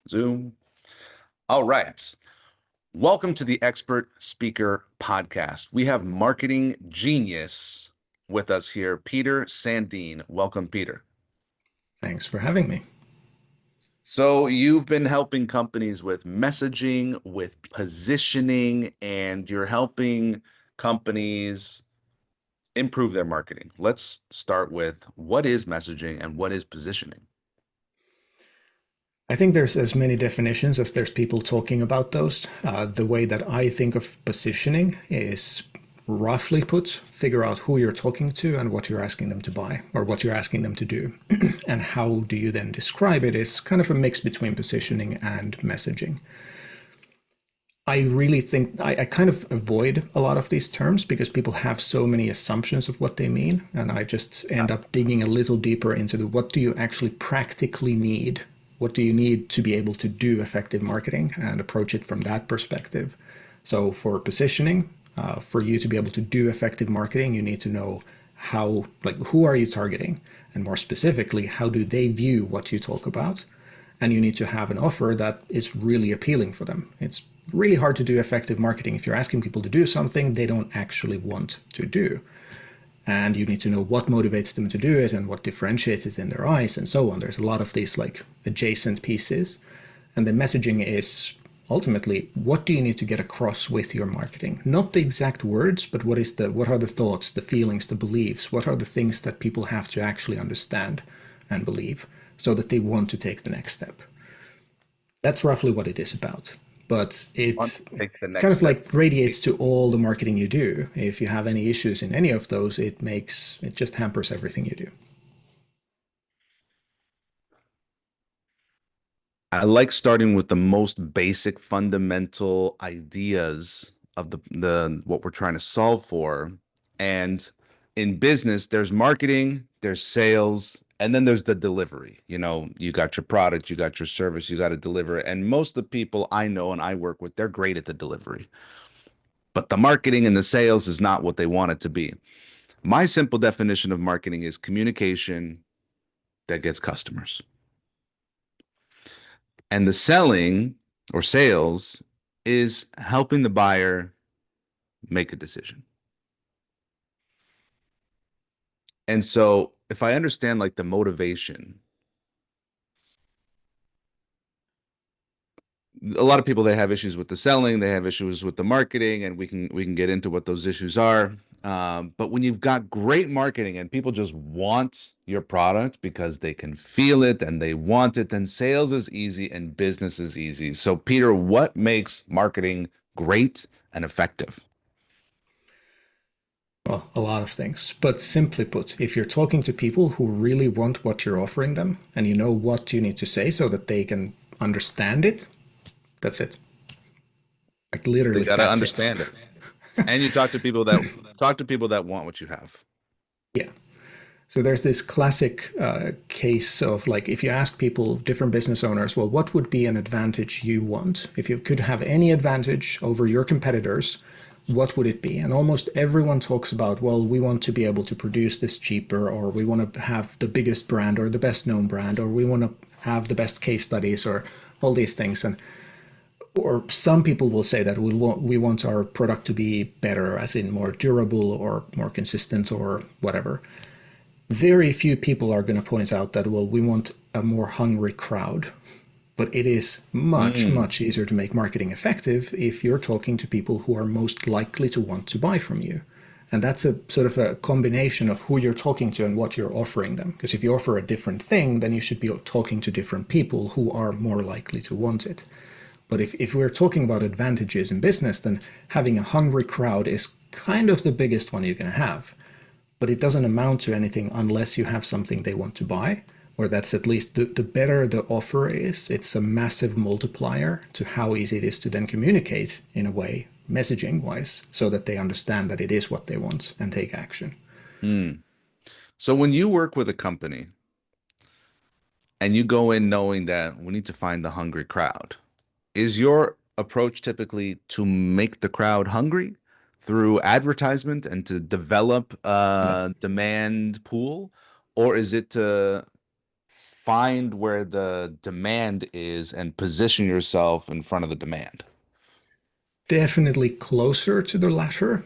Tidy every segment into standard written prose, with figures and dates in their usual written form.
Zoom. All right. Welcome to the Expert Speaker Podcast. We have marketing genius with us here, Peter Sandeen. Welcome, Peter. Thanks for having me. So, you've been helping companies with messaging, with positioning, and you're helping companies improve their marketing. Let's start with what is messaging and what is positioning? I think there's as many definitions as there's people talking about those. The way that I think of positioning is roughly put, figure out who you're talking to and what you're asking them to buy or what you're asking them to do. And how do you then describe it is kind of a mix between positioning and messaging. I really think I kind of avoid a lot of these terms because people have so many assumptions of what they mean. And I just end up digging a little deeper into the what do you actually practically need? What do you need to be able to do effective marketing and approach it from that perspective? So for positioning, for you to be able to do effective marketing, you need to know how, like, who are you targeting? And more specifically, how do they view what you talk about? And you need to have an offer that is really appealing for them. It's really hard to do effective marketing if you're asking people to do something they don't actually want to do. And you need to know what motivates them to do it and what differentiates it in their eyes and so on. There's a lot of these like adjacent pieces. And the messaging is ultimately what do you need to get across with your marketing? Not the exact words, but what are the thoughts, the feelings, the beliefs? What are the things that people have to actually understand and believe so that they want to take the next step? That's roughly what it is about. But Want to take the kind next of step. like radiates to all the marketing you do. If you have any issues in any of those, it just hampers everything you do. I like starting with the most basic fundamental ideas of the what we're trying to solve for. And in business, there's marketing, there's sales, and then there's the delivery. You got your product, you got your service, you got to deliver it. And most of the people I know and I work with, they're great at the delivery. But the marketing and the sales is not what they want it to be. My simple definition of marketing is communication that gets customers. And the selling or sales is helping the buyer make a decision. And so if I understand like the motivation, a lot of people they have issues with the selling, they have issues with the marketing, and we can get into what those issues are. But when you've got great marketing and people just want your product because they can feel it and they want it, then sales is easy and business is easy. So, Peter, what makes marketing great and effective? Well, a lot of things. But simply put, if you're talking to people who really want what you're offering them and you know what you need to say so that they can understand it, that's it. Like They literally, got to that's it. understand it. And you talk to people that want what you have. Yeah. So there's this classic case of like if you ask people, different business owners, well, what would be an advantage you want? If you could have any advantage over your competitors, what would it be? And almost everyone talks about, well, we want to be able to produce this cheaper, or we want to have the biggest brand or the best known brand, or we want to have the best case studies or all these things. And or some people will say that we want our product to be better, as in more durable or more consistent or whatever. Very few people are going to point out that, well, we want a more hungry crowd. But it is much, Mm. much easier to make marketing effective if you're talking to people who are most likely to want to buy from you. And that's a sort of a combination of who you're talking to and what you're offering them. Because if you offer a different thing, then you should be talking to different people who are more likely to want it. But if we're talking about advantages in business, then having a hungry crowd is kind of the biggest one you're going to have, but it doesn't amount to anything unless you have something they want to buy, or that's at least the better the offer is, it's a massive multiplier to how easy it is to then communicate in a way, messaging wise, so that they understand that it is what they want and take action. Mm. So when you work with a company and you go in knowing that we need to find the hungry crowd, is your approach typically to make the crowd hungry through advertisement and to develop No. a demand pool, or is it to find where the demand is and position yourself in front of the demand. Definitely closer to the latter,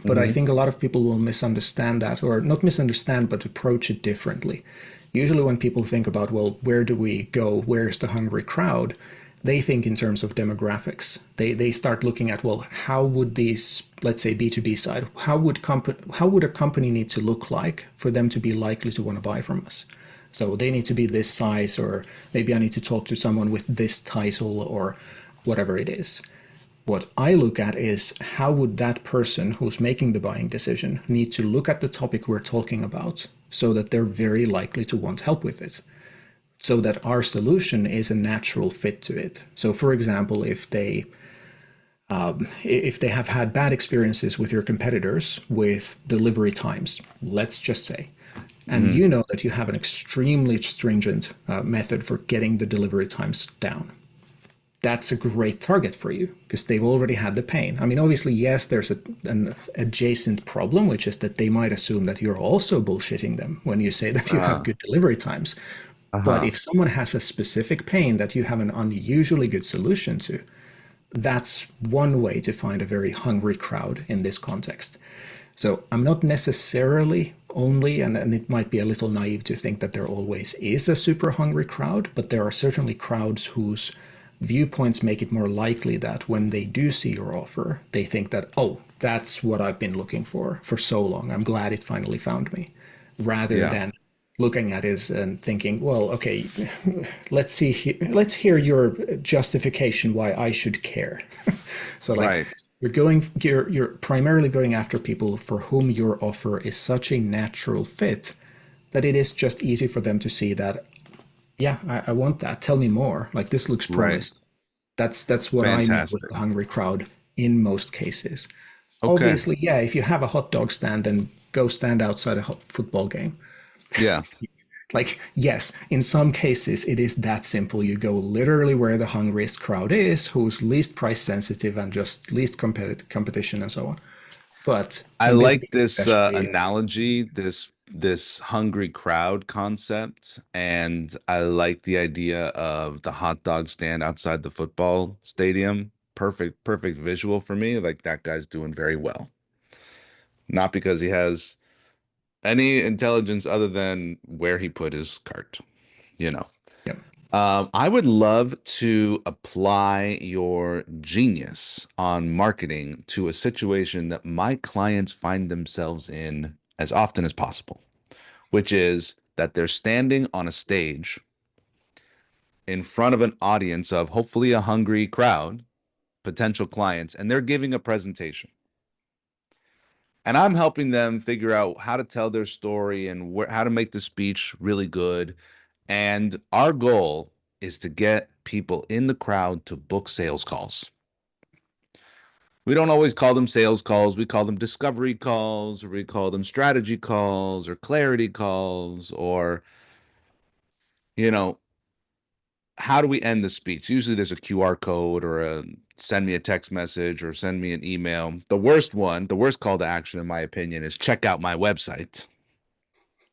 but I Hmm. think a lot of people will misunderstand that, or not misunderstand, but approach it differently. Usually, when people think about, well, where do we go? Where's the hungry crowd? They think in terms of demographics. They start looking at, well, how would these, let's say B2B side, how would a company need to look like for them to be likely to want to buy from us? So they need to be this size, or maybe I need to talk to someone with this title, or whatever it is. What I look at is how would that person who's making the buying decision need to look at the topic we're talking about so that they're very likely to want help with it, so that our solution is a natural fit to it. So for example, if they have had bad experiences with your competitors with delivery times, let's just say, and Hmm. you know that you have an extremely stringent method for getting the delivery times down, that's a great target for you because they've already had the pain. I mean, obviously, yes, there's an adjacent problem, which is that they might assume that you're also bullshitting them when you say that you have Uh, good delivery times. But uh-huh. if someone has a specific pain that you have an unusually good solution to, that's one way to find a very hungry crowd in this context. So I'm not necessarily only, and it might be a little naive to think that there always is a super hungry crowd, but there are certainly crowds whose viewpoints make it more likely that when they do see your offer, they think that, oh, that's what I've been looking for so long. I'm glad it finally found me. Rather Yeah. than looking at it and thinking, well, okay, let's hear your justification why I should care. So like Right. you're primarily going after people for whom your offer is such a natural fit that it is just easy for them to see that, yeah, I want that. Tell me more. Like this looks Right. promising. That's what I mean with Fantastic. the hungry crowd in most cases. Okay. Obviously, yeah, if you have a hot dog stand, then go stand outside a football game. Yeah. Like, yes, in some cases it is that simple. You go literally where the hungriest crowd is, who's least price sensitive and just least competition and so on. But I in like B2B this especially, analogy, this hungry crowd concept, and I like the idea of the hot dog stand outside the football stadium. Perfect visual for me. Like that guy's doing very well. Not because he has any intelligence other than where he put his cart, you know. yeah. I would love to apply your genius on marketing to a situation that my clients find themselves in as often as possible, which is that they're standing on a stage in front of an audience of hopefully a hungry crowd, potential clients, and they're giving a presentation. And I'm helping them figure out how to tell their story and how to make the speech really good. And our goal is to get people in the crowd to book sales calls. We don't always call them sales calls. We call them discovery calls, or we call them strategy calls, or clarity calls, or, you know, how do we end the speech? Usually there's a QR code or a send me a text message or send me an email. The worst call to action, in my opinion, is check out my website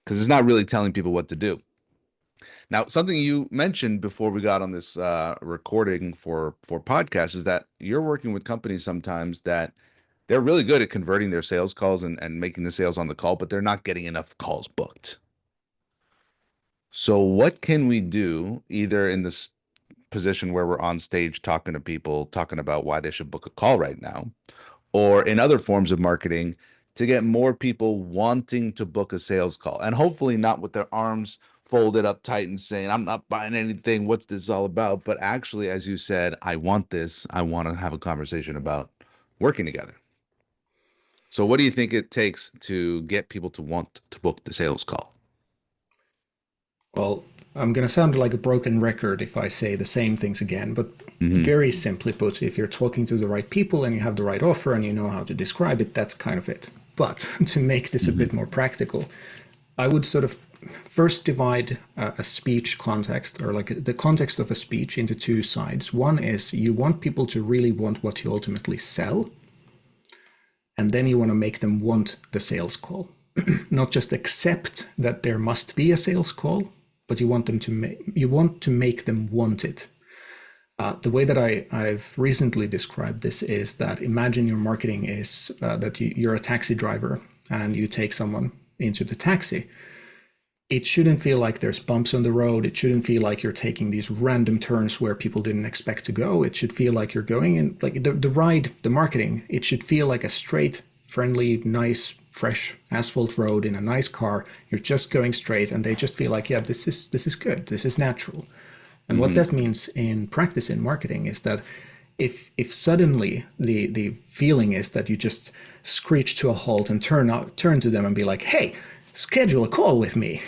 because it's not really telling people what to do. Now, something you mentioned before we got on this recording for podcasts is that you're working with companies sometimes that they're really good at converting their sales calls and making the sales on the call, but they're not getting enough calls booked. So, what can we do either in this position where we're on stage talking to people, talking about why they should book a call right now, or in other forms of marketing to get more people wanting to book a sales call and hopefully not with their arms folded up tight and saying, I'm not buying anything. What's this all about? But actually, as you said, I want this. I want to have a conversation about working together. So, what do you think it takes to get people to want to book the sales call? Well, I'm going to sound like a broken record if I say the same things again, but Hmm. very simply put, if you're talking to the right people and you have the right offer and you know how to describe it, that's kind of it. But to make this a Hmm. bit more practical, I would sort of first divide a speech context or like the context of a speech into two sides. One is you want people to really want what you ultimately sell, and then you want to make them want the sales call. Not just accept that there must be a sales call, but you want to make them want it. The way that I've recently described this is that imagine your marketing is that you're a taxi driver and you take someone into the taxi. It shouldn't feel like there's bumps on the road. It shouldn't feel like you're taking these random turns where people didn't expect to go. It should feel like you're going in, like the ride, the marketing, it should feel like a straight, friendly, nice, fresh asphalt road in a nice car. You're just going straight and they just feel like, yeah, this is good. This is natural. And what Hmm. that means in practice in marketing is that if suddenly the feeling is that you just screech to a halt and turn to them and be like, hey, schedule a call with me,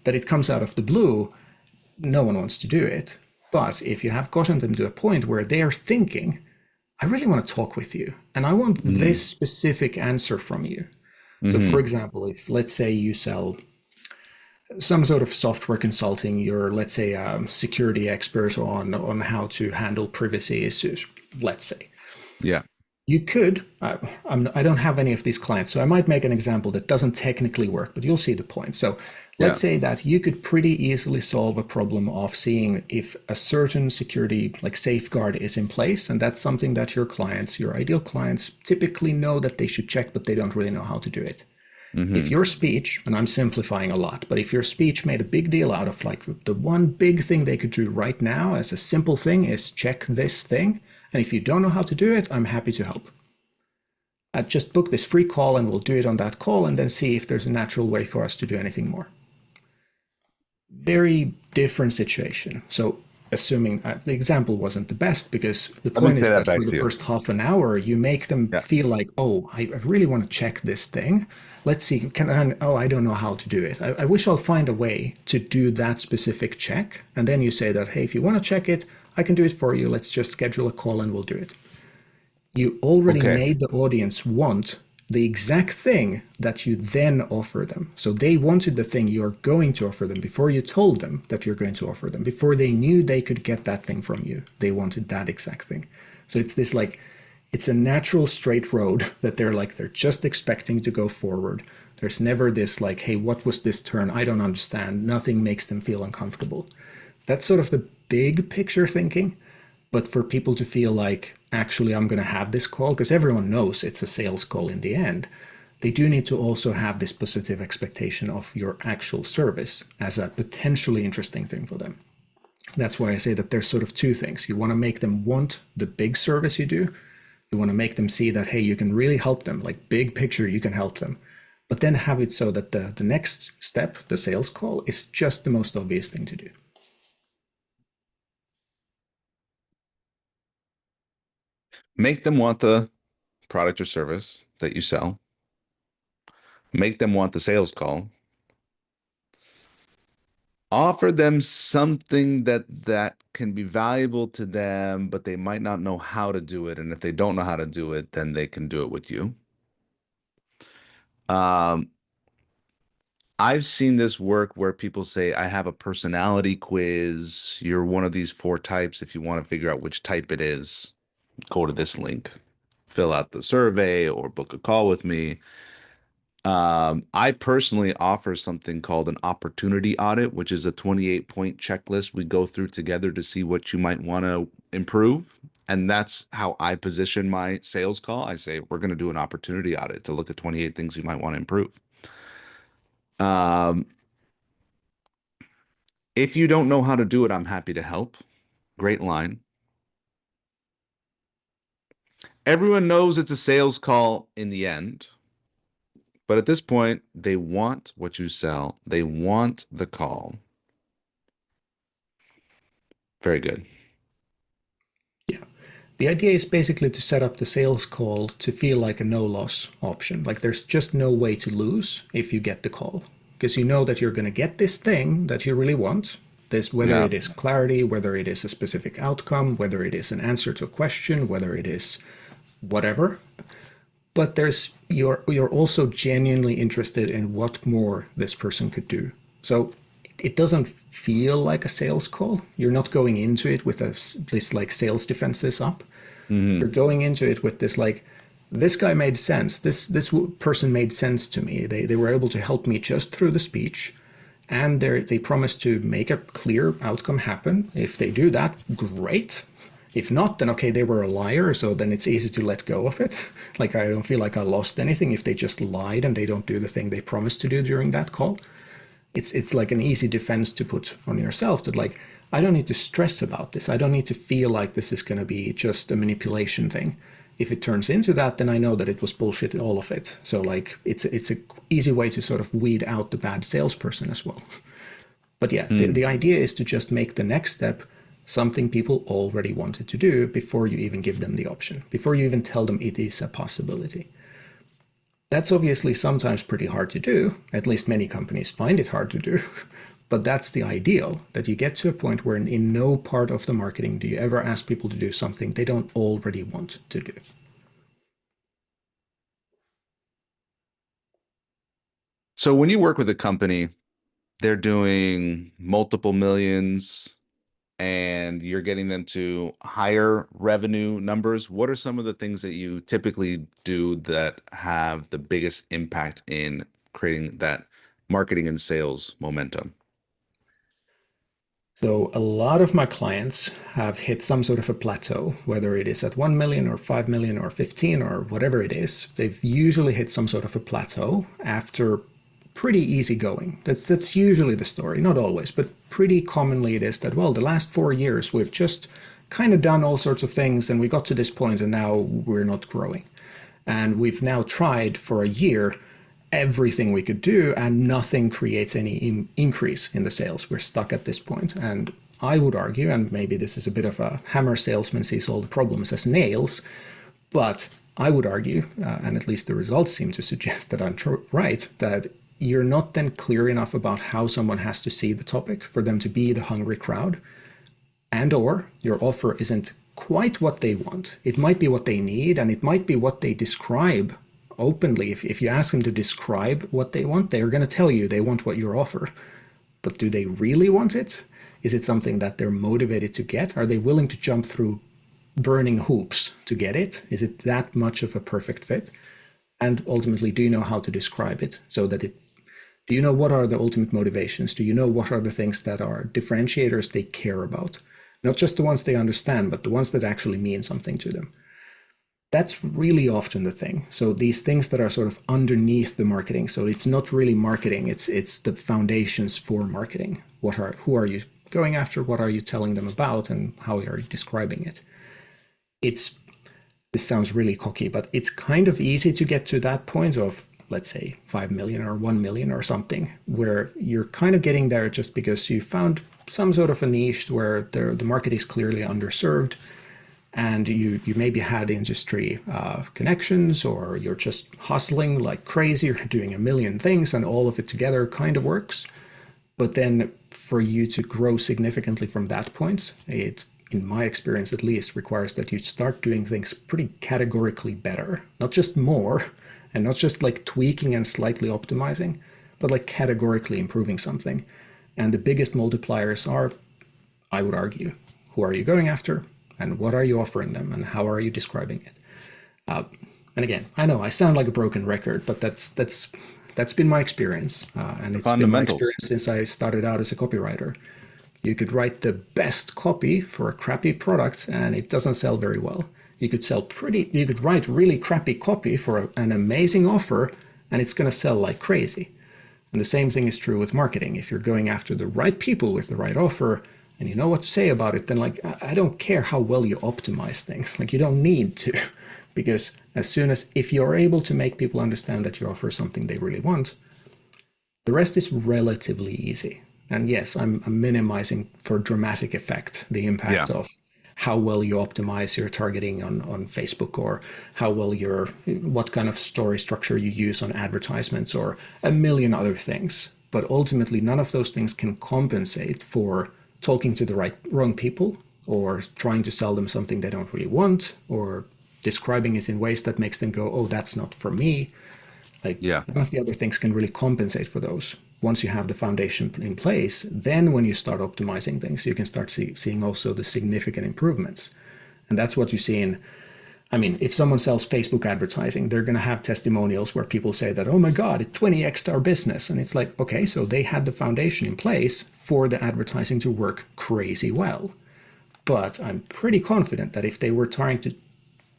that it comes out of the blue, no one wants to do it. But if you have gotten them to a point where they're thinking, I really want to talk with you and I want Hmm. this specific answer from you. So for Hmm. example, if let's say you sell some sort of software consulting, you're let's say a security expert on how to handle privacy issues, let's say. Yeah. You could, I don't have any of these clients, so I might make an example that doesn't technically work, but you'll see the point. So Yeah. let's say that you could pretty easily solve a problem of seeing if a certain security like safeguard is in place. And that's something that your clients, your ideal clients, typically know that they should check, but they don't really know how to do it. If Hmm. your speech, and I'm simplifying a lot, but if your speech made a big deal out of like the one big thing they could do right now as a simple thing is check this thing, and if you don't know how to do it, I'm happy to help. Just book this free call and we'll do it on that call and then see if there's a natural way for us to do anything more. Very different situation. So assuming the example wasn't the best because the Let me point play is that that back for the to you. first half an hour you make them Yeah. feel like, oh, I really want to check this thing. Let's see, can I, oh, I don't know how to do it. I wish I'll find a way to do that specific check. And then you say that, hey, if you want to check it, I can do it for you. Let's just schedule a call and we'll do it. You already Okay. made the audience want the exact thing that you then offer them. So they wanted the thing you're going to offer them before you told them that you're going to offer them. Before they knew they could get that thing from you, they wanted that exact thing. So it's this like, it's a natural straight road that they're just expecting to go forward. There's never this like, hey, what was this turn? I don't understand. Nothing makes them feel uncomfortable. That's sort of the big picture thinking. But for people to feel like, actually, I'm going to have this call, because everyone knows it's a sales call in the end, they do need to also have this positive expectation of your actual service as a potentially interesting thing for them. That's why I say that there's sort of two things. You want to make them want the big service you do. You want to make them see that, hey, you can really help them, like big picture, you can help them. But then have it so that the next step, the sales call, is just the most obvious thing to do. Make them want the product or service that you sell. Make them want the sales call. Offer them something that can be valuable to them, but they might not know how to do it. And if they don't know how to do it, then they can do it with you. Um, I've seen this work where people say, I have a personality quiz. You're one of these four types. If you want to figure out which type it is, go to this link, fill out the survey or book a call with me. I personally offer something called an opportunity audit, which is a 28-point checklist we go through together to see what you might want to improve. And that's how I position my sales call. I say, we're going to do an opportunity audit to look at 28 things you might want to improve. Um, if you don't know how to do it, I'm happy to help. Great line. Everyone knows it's a sales call in the end, but at this point, they want what you sell. They want the call. Very good. Yeah. The idea is basically to set up the sales call to feel like a no loss option. Like there's just no way to lose if you get the call. Because you know that you're going to get this thing that you really want. This, whether Yeah. it is clarity, whether it is a specific outcome, whether it is an answer to a question, whether it is whatever. But there's you're also genuinely interested in what more this person could do. So it doesn't feel like a sales call. You're not going into it with this like sales defenses up. You're Hmm. going into it with this like, this guy made sense. This person made sense to me. They were able to help me just through the speech. and they promise to make a clear outcome happen. If they do that, great. If not, then okay, they were a liar, so then it's easy to let go of it. Like, I don't feel like I lost anything if they just lied and they don't do the thing they promised to do during that call. It's like an easy defense to put on yourself, that like, I don't need to stress about this. I don't need to feel like this is going to be just a manipulation thing. If it turns into that, then I know that it was bullshit, all of it. So like, it's a easy way to sort of weed out the bad salesperson as well. But yeah, the Hmm. idea is to just make the next step something people already wanted to do before you even give them the option, before you even tell them it is a possibility. That's obviously sometimes pretty hard to do. At least many companies find it hard to do. But that's the ideal, that you get to a point where in no part of the marketing do you ever ask people to do something they don't already want to do. So when you work with a company, they're doing multiple millions and you're getting them to higher revenue numbers. What are some of the things that you typically do that have the biggest impact in creating that marketing and sales momentum? So a lot of my clients have hit some sort of a plateau, whether it is at 1 million or 5 million or 15 or whatever it is. They've usually hit some sort of a plateau after pretty easy going. That's usually the story, not always, but pretty commonly it is that, well, the last 4 years we've just kind of done all sorts of things and we got to this point and now we're not growing. And we've now tried for a year everything we could do, and nothing creates any increase in the sales. We're stuck at this point. And I would argue, and maybe this is a bit of a hammer salesman sees all the problems as nails, but I would argue, and at least the results seem to suggest that I'm right, that you're not then clear enough about how someone has to see the topic for them to be the hungry crowd, and or your offer isn't quite what they want. It might be what they need, and it might be what they describe openly. If you ask them to describe what they want, they're going to tell you they want what you offer. But do they really want it? Is it something that they're motivated to get? Are they willing to jump through burning hoops to get it? Is it that much of a perfect fit? And ultimately, do you know how to describe it so that it, do you know what are the ultimate motivations? Do you know what are the things that are differentiators they care about? Not just the ones they understand, but the ones that actually mean something to them. That's really often the thing. So these things that are sort of underneath the marketing. So it's not really marketing. It's the foundations for marketing. Who are you going after? What are you telling them about? And how are you describing it? It's This sounds really cocky, but it's kind of easy to get to that point of, let's say, 5 million or 1 million or something, where you're kind of getting there just because you found some sort of a niche where the market is clearly underserved, and you maybe had industry connections, or you're just hustling like crazy, or doing a million things, and all of it together kind of works. But then for you to grow significantly from that point, it, in my experience at least, requires that you start doing things pretty categorically better. Not just more, and not just like tweaking and slightly optimizing, but like categorically improving something. And the biggest multipliers are, I would argue, who are you going after? And what are you offering them? And how are you describing it? And again, I know I sound like a broken record, but that's been my experience, and The it's been my fundamentals. experience since I started out as a copywriter. You could write the best copy for a crappy product, and it doesn't sell very well. You could write really crappy copy for an amazing offer, and it's going to sell like crazy. And the same thing is true with marketing. If you're going after the right people with the right offer, and you know what to say about it, then like, I don't care how well you optimize things. Like, you don't need to, because as soon as, if you're able to make people understand that you offer something they really want, the rest is relatively easy. And yes, I'm minimizing for dramatic effect the impact Yeah. of how well you optimize your targeting on Facebook, or how well what kind of story structure you use on advertisements, or a million other things. But ultimately, none of those things can compensate for talking to the wrong people, or trying to sell them something they don't really want, or describing it in ways that makes them go, oh, that's not for me. Like, Yeah. none of the other things can really compensate for those. Once you have the foundation in place, then when you start optimizing things, you can start seeing also the significant improvements. And that's what you see in I mean, if someone sells Facebook advertising, they're going to have testimonials where people say that, oh my God, it 20x'd our business. And it's like, okay, so they had the foundation in place for the advertising to work crazy well. But I'm pretty confident that if they were trying to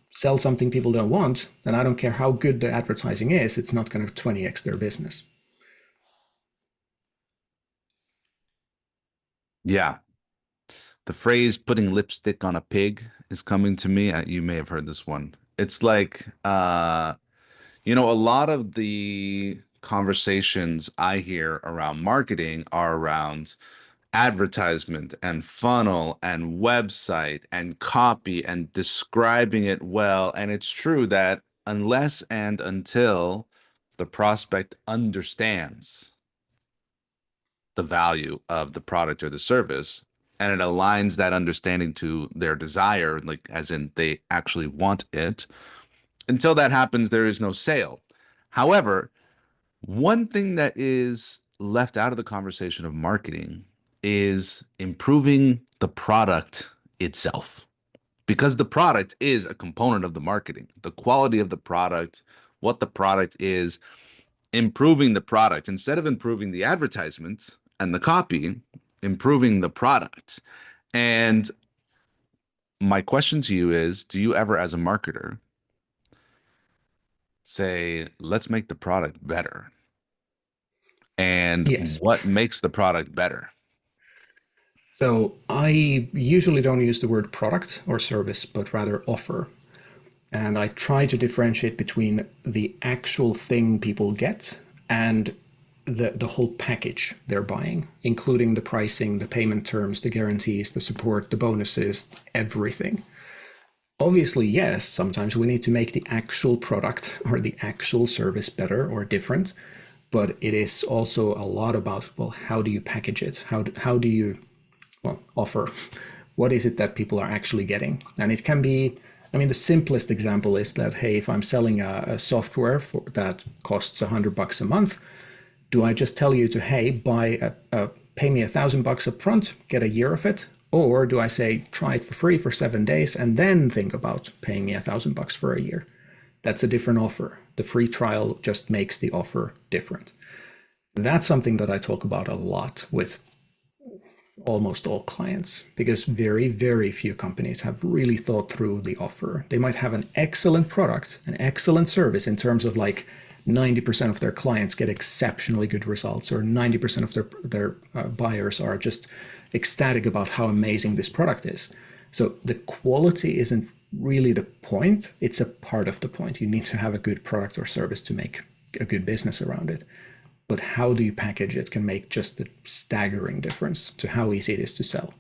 sell something people don't want, then I don't care how good the advertising is, it's not going to 20x their business. Yeah. The phrase putting lipstick on a pig is coming to me. You may have heard this one. It's like, a lot of the conversations I hear around marketing are around advertisement and funnel and website and copy and describing it well. And it's true that unless and until the prospect understands the value of the product or the service and it aligns that understanding to their desire, like as in they actually want it, until that happens, there is no sale. However, one thing that is left out of the conversation of marketing is improving the product itself. Because the product is a component of the marketing, the quality of the product, what the product is, improving the product instead of improving the advertisements and the copy, improving the product. And my question to you is, do you ever, as a marketer, say, let's make the product better? And Yes. what makes the product better? So I usually don't use the word product or service, but rather offer. And I try to differentiate between the actual thing people get and the whole package they're buying, including the pricing, the payment terms, the guarantees, the support, the bonuses, everything. Obviously, yes, sometimes we need to make the actual product or the actual service better or different, but it is also a lot about, well, how do you package it? How do you, well, offer? What is it that people are actually getting? And it can be, I mean, the simplest example is that, hey, if I'm selling a software that costs $100 a month, do I just tell you to, hey, pay me $1,000 up front, get a year of it? Or do I say, try it for free for 7 days and then think about paying me $1,000 for a year? That's a different offer. The free trial just makes the offer different. That's something that I talk about a lot with almost all clients because very, very few companies have really thought through the offer. They might have an excellent product, an excellent service in terms of like 90% of their clients get exceptionally good results, or 90% of their buyers are just ecstatic about how amazing this product is. So the quality isn't really the point, it's a part of the point. You need to have a good product or service to make a good business around it. But how do you package it can make just a staggering difference to how easy it is to sell.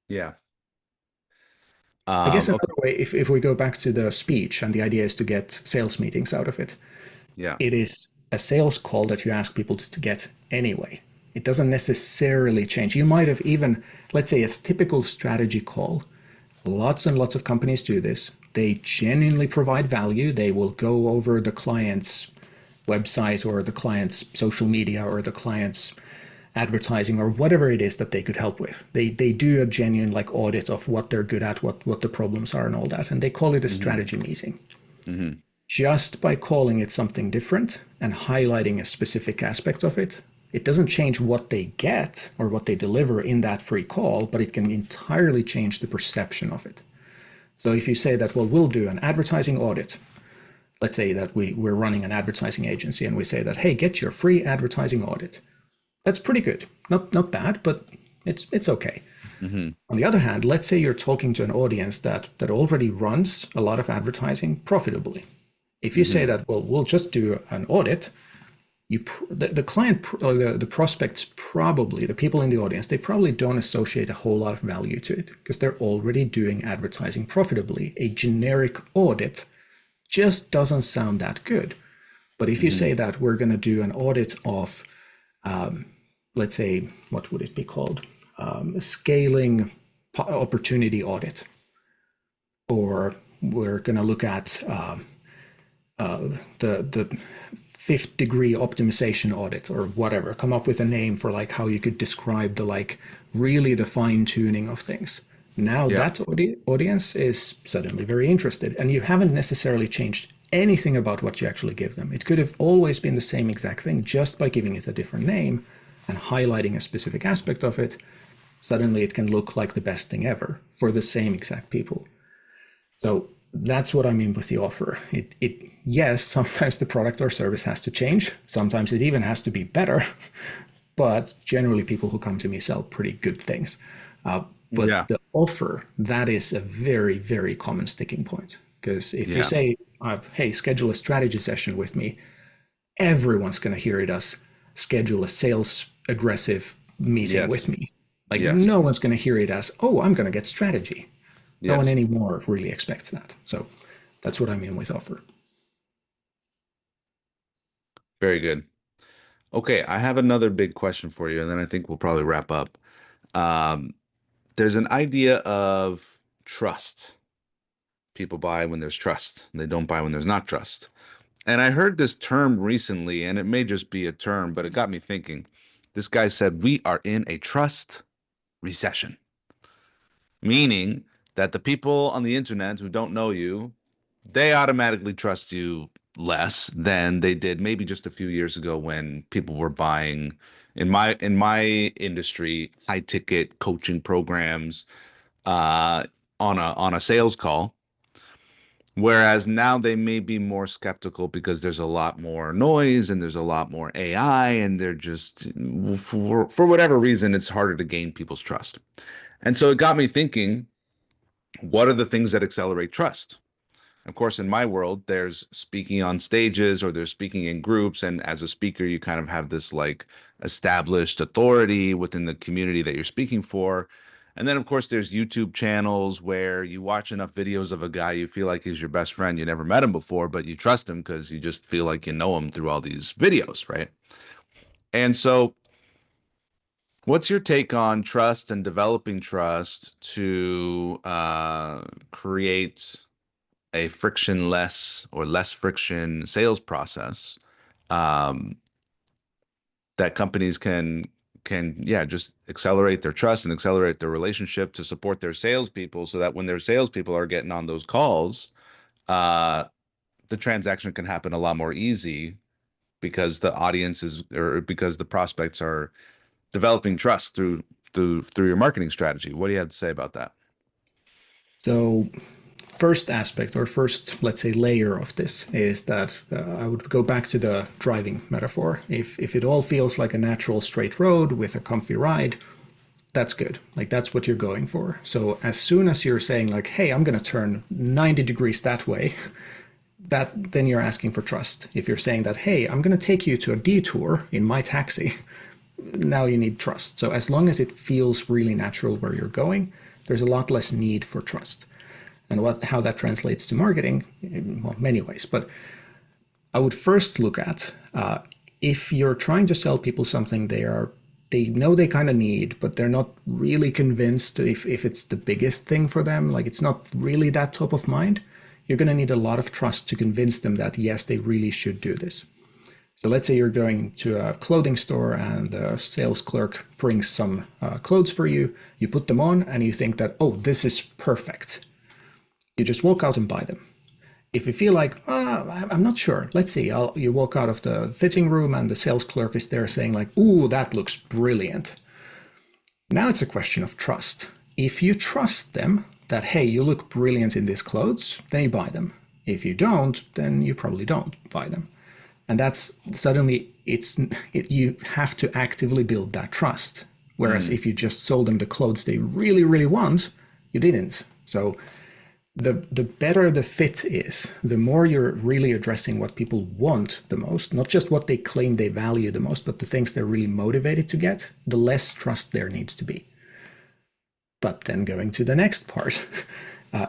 Yeah. I guess Okay. another way, if we go back to the speech and the idea is to get sales meetings out of it, Yeah. it is a sales call that you ask people to get anyway. It doesn't necessarily change. You might have even, let's say, a typical strategy call. Lots and lots of companies do this. They genuinely provide value. They will go over the client's website or the client's social media or the client's advertising or whatever it is that they could help with. They do a genuine like audit of what they're good at, what the problems are and all that. And they call it a Hmm. strategy meeting. Hmm. Just by calling it something different and highlighting a specific aspect of it, it doesn't change what they get or what they deliver in that free call, but it can entirely change the perception of it. So if you say that, well, we'll do an advertising audit. Let's say that we're running an advertising agency and we say that, hey, get your free advertising audit. That's pretty good. Not bad, but it's okay. Hmm. On the other hand, let's say you're talking to an audience that already runs a lot of advertising profitably. If you say Hmm. that, well, we'll just do an audit, the client or the prospects probably, the people in the audience, they probably don't associate a whole lot of value to it because they're already doing advertising profitably. A generic audit just doesn't sound that good. But if you say Hmm. that we're going to do an audit of, let's say, what would it be called? Scaling opportunity audit, or we're going to look at the fifth degree optimization audit or whatever. Come up with a name for like how you could describe the like really the fine tuning of things. Now Yeah. that audience is suddenly very interested, and you haven't necessarily changed anything about what you actually give them. It could have always been the same exact thing, just by giving it a different name and highlighting a specific aspect of it. Suddenly it can look like the best thing ever for the same exact people. So that's what I mean with the offer. Yes, sometimes the product or service has to change. Sometimes it even has to be better. But generally, people who come to me sell pretty good things. But Yeah. the offer, that is a very, very common sticking point. Because if you Yeah. say, hey, schedule a strategy session with me, everyone's going to hear it as schedule a sales aggressive meeting with Yes. me. Like Yes. no one's going to hear it as, oh, I'm going to get strategy. No one Yes. anymore really expects that. So that's what I mean with offer. Very good. Okay, I have another big question for you, and then I think we'll probably wrap up. Um, there's an idea of trust. People buy when there's trust. They don't buy when there's not trust. And I heard this term recently, and it may just be a term, but it got me thinking. This guy said, we are in a trust recession, meaning that the people on the internet who don't know you, they automatically trust you less than they did maybe just a few years ago when people were buying in my industry high ticket coaching programs on a sales call. Whereas now they may be more skeptical because there's a lot more noise and there's a lot more AI, and they're just, for whatever reason, it's harder to gain people's trust. And so it got me thinking, what are the things that accelerate trust? Of course, in my world, there's speaking on stages or there's speaking in groups. And as a speaker, you kind of have this like established authority within the community that you're speaking for. And then, of course, there's YouTube channels where you watch enough videos of a guy you feel like he's your best friend. You never met him before, but you trust him because you just feel like you know him through all these videos, right? And so, what's your take on trust and developing trust to create a frictionless or less friction sales process um, that companies can yeah just accelerate their trust and accelerate their relationship to support their salespeople so that when their salespeople are getting on those calls, uh, the transaction can happen a lot more easy because the audience is or because the prospects are developing trust through your marketing strategy. What do you have to say about that? So first aspect or first, let's say, layer of this is that I would go back to the driving metaphor. If it all feels like a natural straight road with a comfy ride, that's good. Like that's what you're going for. So as soon as you're saying like, hey, I'm going to turn 90 degrees that way, that then you're asking for trust. If you're saying that, hey, I'm going to take you to a detour in my taxi, now you need trust. So as long as it feels really natural where you're going, there's a lot less need for trust. And how that translates to marketing, well, many ways. But I would first look at if you're trying to sell people something they know they kind of need, but they're not really convinced if it's the biggest thing for them, like it's not really that top of mind, you're going to need a lot of trust to convince them that yes, they really should do this. So let's say you're going to a clothing store and the sales clerk brings some clothes for you. You put them on and you think that, oh, this is perfect. You just walk out and buy them. If you feel like, I'm not sure, let's see, you walk out of the fitting room and the sales clerk is there saying like, ooh, that looks brilliant. Now it's a question of trust. If you trust them that, hey, you look brilliant in these clothes, then you buy them. If you don't, then you probably don't buy them. And that's suddenly you have to actively build that trust. Whereas if you just sold them the clothes they really, really want, you didn't. So the better the fit is, the more you're really addressing what people want the most, not just what they claim they value the most, but the things they're really motivated to get, the less trust there needs to be. But then going to the next part,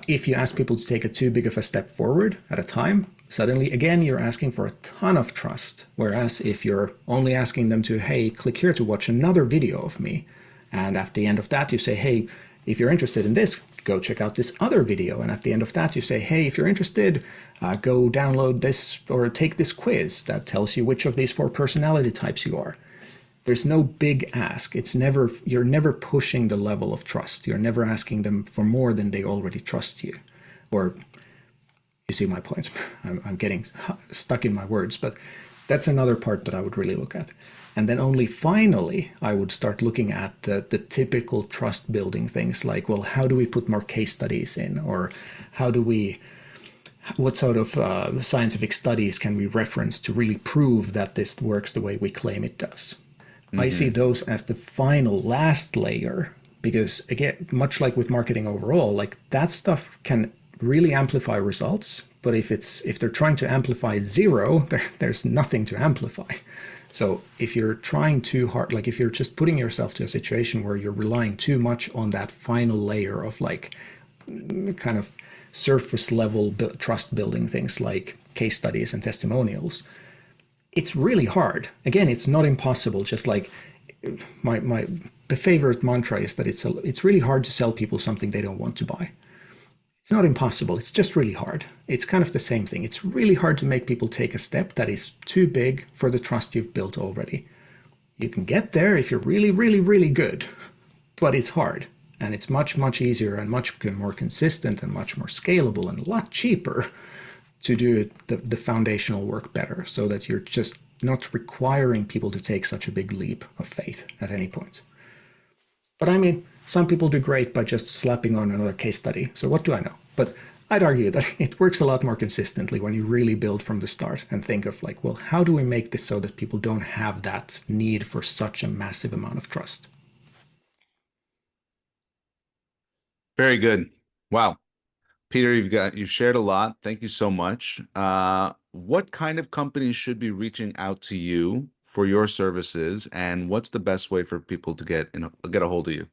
if you ask people to take a too big of a step forward at a time, suddenly, again, you're asking for a ton of trust. Whereas if you're only asking them to, hey, click here to watch another video of me, and at the end of that, you say, hey, if you're interested in this, go check out this other video. And at the end of that, you say, hey, if you're interested, go download this or take this quiz that tells you which of these 4 personality types you are. There's no big ask. You're never pushing the level of trust. You're never asking them for more than they already trust you. Or you see my point. I'm getting stuck in my words, but that's another part that I would really look at. And then only finally, I would start looking at the typical trust building things like, well, how do we put more case studies in? Or what sort of scientific studies can we reference to really prove that this works the way we claim it does? I see those as the final last layer because, again, much like with marketing overall, like that stuff can really amplify results. But if they're trying to amplify 0, there's nothing to amplify. So if you're trying too hard, like if you're just putting yourself to a situation where you're relying too much on that final layer of like kind of surface level trust building things like case studies and testimonials, it's really hard. Again, it's not impossible. Just like my favorite mantra is that it's really hard to sell people something they don't want to buy. It's not impossible. It's just really hard. It's kind of the same thing. It's really hard to make people take a step that is too big for the trust you've built already. You can get there if you're really, really, really good, but it's hard. And it's much, much easier and much more consistent and much more scalable and a lot cheaper to do the foundational work better so that you're just not requiring people to take such a big leap of faith at any point. But I mean, some people do great by just slapping on another case study. So what do I know? But I'd argue that it works a lot more consistently when you really build from the start and think of like, well, how do we make this so that people don't have that need for such a massive amount of trust? Very good. Wow. Peter, you've shared a lot. Thank you so much. What kind of companies should be reaching out to you for your services, and what's the best way for people to get a hold of you?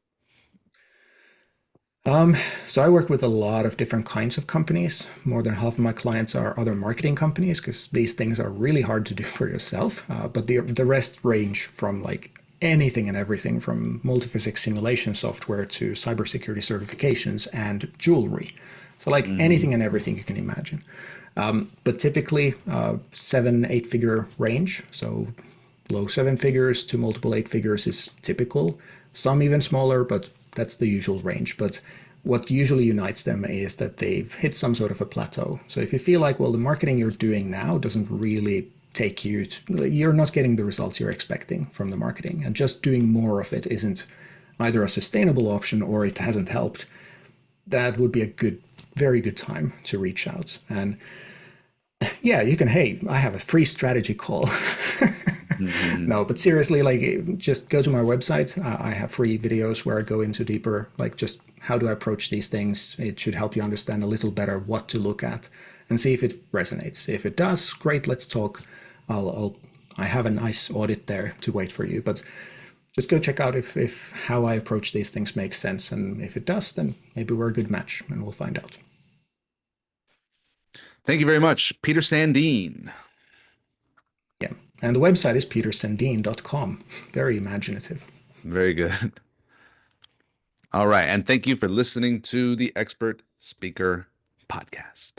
So I work with a lot of different kinds of companies. More than half of my clients are other marketing companies because these things are really hard to do for yourself. But the rest range from like anything and everything from multiphysics simulation software to cybersecurity certifications and jewelry. So like anything and everything you can imagine. But typically 7, 8 figure range. So low 7 figures to multiple 8 figures is typical. Some even smaller, but that's the usual range. But what usually unites them is that they've hit some sort of a plateau. So if you feel like, well, the marketing you're doing now doesn't really take you to, you're not getting the results you're expecting from the marketing, and just doing more of it isn't either a sustainable option or it hasn't helped, that would be a very good time to reach out. And yeah, you can, hey, I have a free strategy call. Mm-hmm. No, but seriously, like just go to my website. I have free videos where I go into deeper, like just how do I approach these things. It should help you understand a little better what to look at and see if it resonates. If it does, great, let's talk. I have a nice audit there to wait for you, but just go check out if how I approach these things makes sense. And if it does, then maybe we're a good match and we'll find out. Thank you very much, Peter Sandeen. Yeah. And the website is petersandeen.com. Very imaginative. Very good. All right. And thank you for listening to the Expert Speaker Podcast.